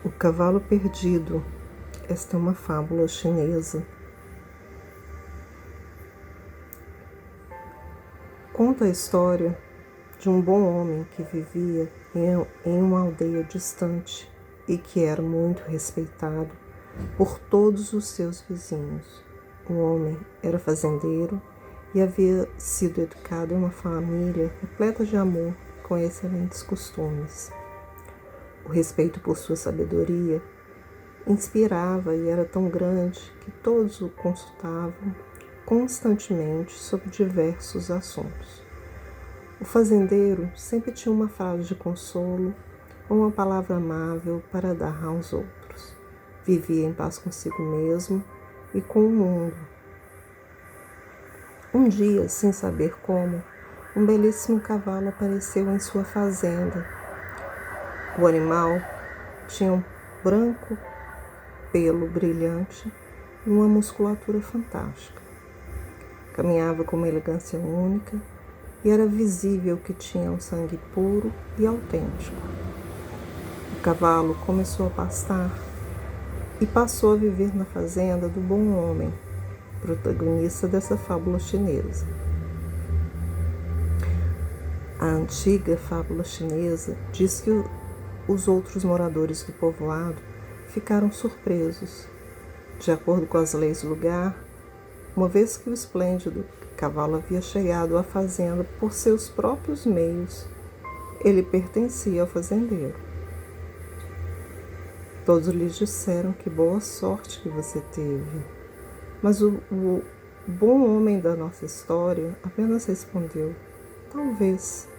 O cavalo perdido. Esta é uma fábula chinesa. Conta a história de um bom homem que vivia em uma aldeia distante e que era muito respeitado por todos os seus vizinhos. O homem era fazendeiro e havia sido educado em uma família repleta de amor, com excelentes costumes. O respeito por sua sabedoria inspirava e era tão grande que todos o consultavam constantemente sobre diversos assuntos. O fazendeiro sempre tinha uma frase de consolo ou uma palavra amável para dar aos outros. Vivia em paz consigo mesmo e com o mundo. Um dia, sem saber como, um belíssimo cavalo apareceu em sua fazenda. O animal tinha um branco pelo brilhante e uma musculatura fantástica. Caminhava com uma elegância única e era visível que tinha um sangue puro e autêntico. O cavalo começou a pastar e passou a viver na fazenda do bom homem, protagonista dessa fábula chinesa. A antiga fábula chinesa diz que os outros moradores do povoado ficaram surpresos. De acordo com as leis do lugar, uma vez que o esplêndido cavalo havia chegado à fazenda por seus próprios meios, ele pertencia ao fazendeiro. Todos lhe disseram que boa sorte que você teve, mas o bom homem da nossa história apenas respondeu, talvez,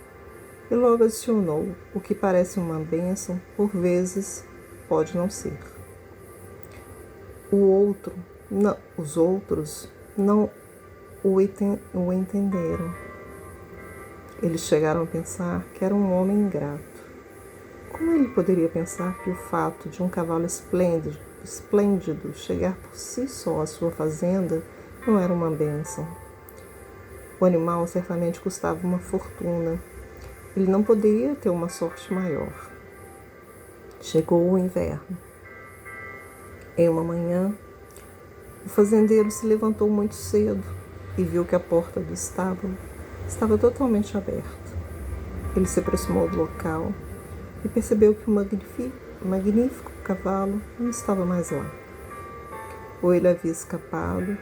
e logo adicionou, o que parece uma bênção, por vezes pode não ser. Os outros não o entenderam. Eles chegaram a pensar que era um homem ingrato. Como ele poderia pensar que o fato de um cavalo esplêndido chegar por si só à sua fazenda não era uma bênção? O animal certamente custava uma fortuna. Ele não poderia ter uma sorte maior. Chegou o inverno. Em uma manhã, o fazendeiro se levantou muito cedo e viu que a porta do estábulo estava totalmente aberta. Ele se aproximou do local e percebeu que o magnífico cavalo não estava mais lá. Ou ele havia escapado,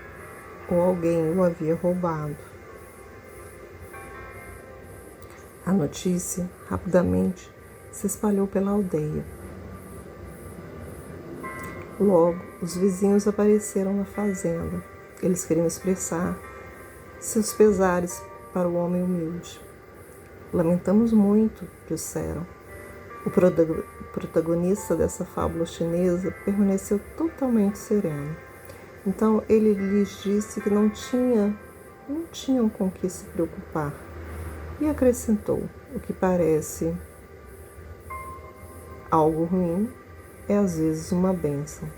ou alguém o havia roubado. A notícia, rapidamente, se espalhou pela aldeia. Logo, os vizinhos apareceram na fazenda. Eles queriam expressar seus pesares para o homem humilde. Lamentamos muito, disseram. O protagonista dessa fábula chinesa permaneceu totalmente sereno. Então ele lhes disse que não tinham com que se preocupar. E acrescentou, o que parece algo ruim é às vezes uma bênção.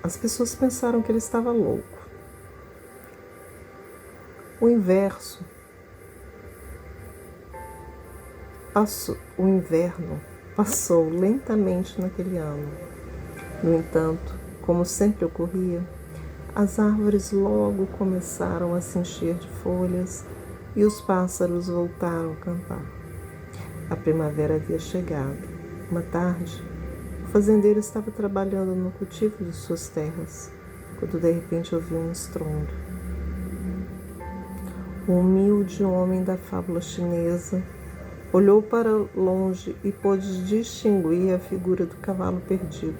As pessoas pensaram que ele estava louco. O inverno passou lentamente naquele ano. No entanto, como sempre ocorria, as árvores logo começaram a se encher de folhas e os pássaros voltaram a cantar. A primavera havia chegado. Uma tarde, o fazendeiro estava trabalhando no cultivo de suas terras, quando de repente ouviu um estrondo. O humilde homem da fábula chinesa olhou para longe e pôde distinguir a figura do cavalo perdido,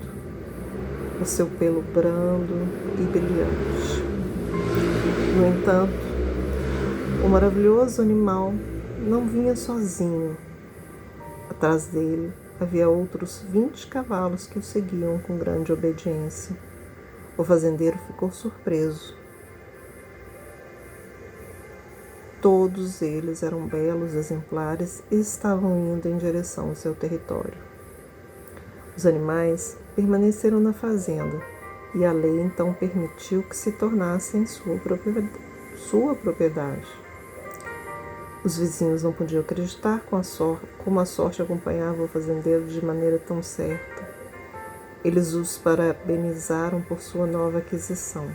o seu pelo brando e brilhante. No entanto, o maravilhoso animal não vinha sozinho. Atrás dele havia outros 20 cavalos que o seguiam com grande obediência. O fazendeiro ficou surpreso. Todos eles eram belos exemplares e estavam indo em direção ao seu território. Os animais permaneceram na fazenda e a lei então permitiu que se tornassem sua propriedade. Os vizinhos não podiam acreditar como a sorte acompanhava o fazendeiro de maneira tão certa. Eles os parabenizaram por sua nova aquisição.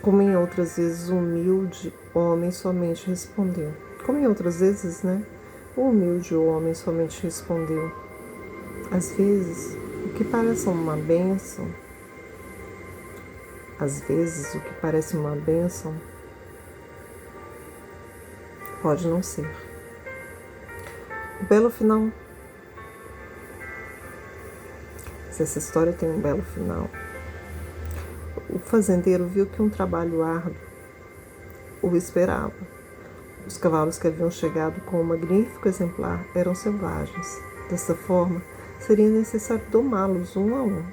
Como em outras vezes, o humilde homem somente respondeu. Como em outras vezes, né? O humilde homem somente respondeu. Às vezes, o que parece uma bênção, pode não ser. O belo final. Se essa história tem um belo final. O fazendeiro viu que um trabalho árduo o esperava. Os cavalos que haviam chegado com o magnífico exemplar eram selvagens. Desta forma, seria necessário domá-los um a um.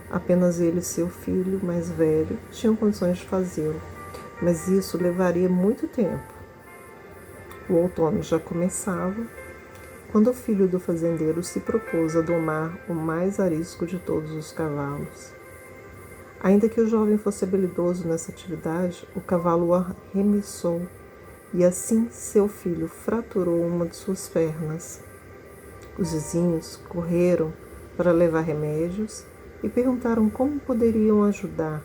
Apenas ele e seu filho mais velho tinham condições de fazê-lo, mas isso levaria muito tempo. O outono já começava, quando o filho do fazendeiro se propôs a domar o mais arisco de todos os cavalos. Ainda que o jovem fosse habilidoso nessa atividade, o cavalo o arremessou e assim seu filho fraturou uma de suas pernas. Os vizinhos correram para levar remédios e perguntaram como poderiam ajudar.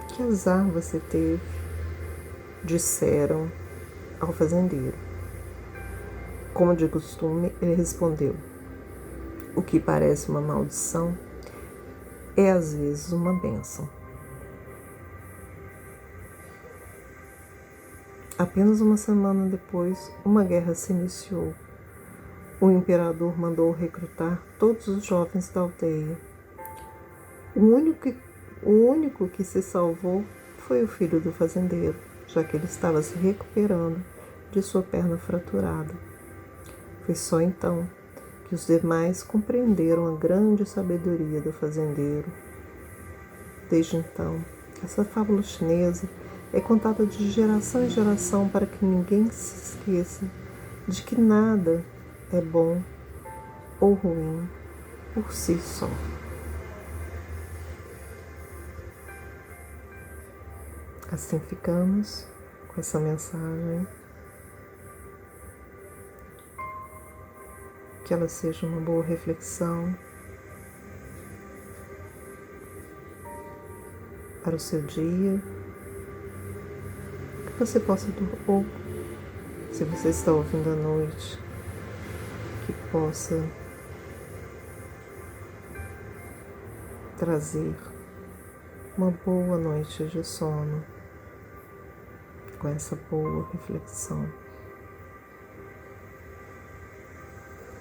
Que azar você teve, disseram ao fazendeiro. Como de costume, ele respondeu: o que parece uma maldição é às vezes uma bênção. Apenas uma semana depois, uma guerra se iniciou. O imperador mandou recrutar todos os jovens da aldeia. O único que se salvou foi o filho do fazendeiro, já que ele estava se recuperando de sua perna fraturada. Foi só então que os demais compreenderam a grande sabedoria do fazendeiro. Desde então, essa fábula chinesa é contada de geração em geração para que ninguém se esqueça de que nada é bom ou ruim por si só. Assim ficamos com essa mensagem. Que ela seja uma boa reflexão para o seu dia. Que você possa ou se você está ouvindo à noite, que possa trazer uma boa noite de sono com essa boa reflexão.